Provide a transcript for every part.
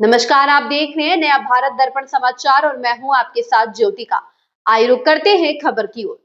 नमस्कार, आप देख रहे हैं नया भारत दर्पण समाचार और मैं हूं आपके साथ ज्योतिका। आइए रुक करते हैं खबर की ओर।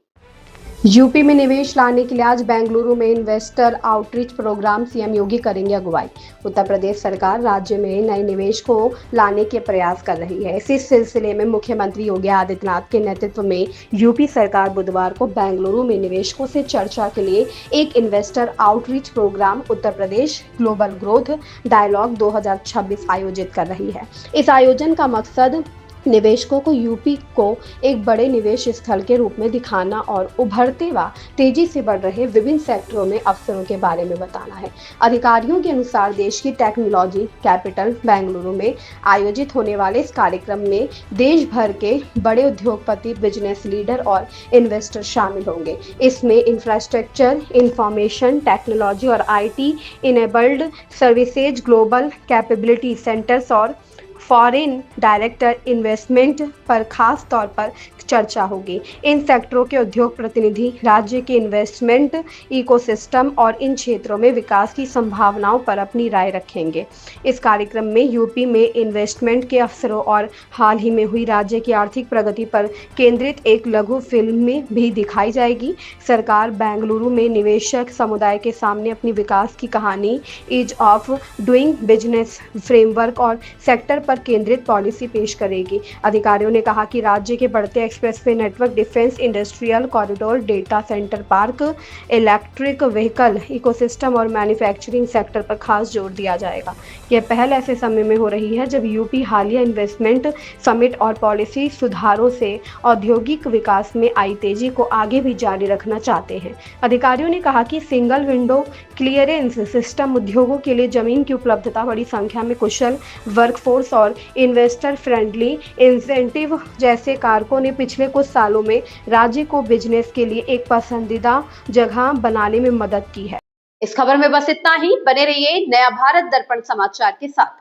यूपी में निवेश लाने के लिए आज बेंगलुरु में इन्वेस्टर आउटरीच प्रोग्राम सीएम योगी करेंगे अगुवाई। उत्तर प्रदेश सरकार राज्य में नए निवेश को लाने के प्रयास कर रही है। इसी सिलसिले में मुख्यमंत्री योगी आदित्यनाथ के नेतृत्व में यूपी सरकार बुधवार को बेंगलुरु में निवेशकों से चर्चा के लिए एक investor outreach programme Uttar Pradesh global growth dialogue 2026 आयोजित कर रही है। इस आयोजन का मकसद निवेशकों को यूपी को एक बड़े निवेश स्थल के रूप में दिखाना और उभरते व तेजी से बढ़ रहे विभिन्न सेक्टरों में अवसरों के बारे में बताना है। अधिकारियों के अनुसार देश की टेक्नोलॉजी कैपिटल बेंगलुरु में आयोजित होने वाले इस कार्यक्रम में देश भर के बड़े उद्योगपति, बिजनेस लीडर और इन्वेस्टर शामिल होंगे। इसमें इंफ्रास्ट्रक्चर, इंफॉर्मेशन टेक्नोलॉजी और IT enabled services, global capability centres और फॉरेन डायरेक्टर इन्वेस्टमेंट पर खास तौर पर चर्चा होगी। इन सेक्टरों के उद्योग प्रतिनिधि राज्य के इन्वेस्टमेंट इकोसिस्टम और इन क्षेत्रों में विकास की संभावनाओं पर अपनी राय रखेंगे। इस कार्यक्रम में यूपी में इन्वेस्टमेंट के अवसरों और हाल ही में हुई राज्य की आर्थिक प्रगति पर केंद्रित एक लघु फिल्म भी दिखाई जाएगी। सरकार बेंगलुरु में निवेशक समुदाय के सामने अपनी विकास की कहानी, ease of doing business framework और सेक्टर पर केंद्रित पॉलिसी पेश करेगी। अधिकारियों ने कहा कि राज्य के बढ़ते expressway network, defence, industrial corridor, data centre park, electric vehicle ecosystem और मैन्युफैक्चरिंग सेक्टर पर खास जोर दिया जाएगा। यह पहल ऐसे समय में हो रही है जब यूपी हालिया इन्वेस्टमेंट समिट और पॉलिसी सुधारों से औद्योगिक विकास में आई तेजी को आगे भी जारी रखना चाहते हैं। अधिकारियों ने कहा कि सिंगल विंडो क्लियरेंस सिस्टम उद्योगों के लिए जमीन की उपलब्धता, बड़ी संख्या में कुशल वर्कफोर्स और इन्वेस्टर फ्रेंडली इंसेंटिव जैसे कारकों ने पिछले कुछ सालों में राज्य को बिजनेस के लिए एक पसंदीदा जगह बनाने में मदद की है। इस खबर में बस इतना ही। बने रहिए नया भारत दर्पण समाचार के साथ।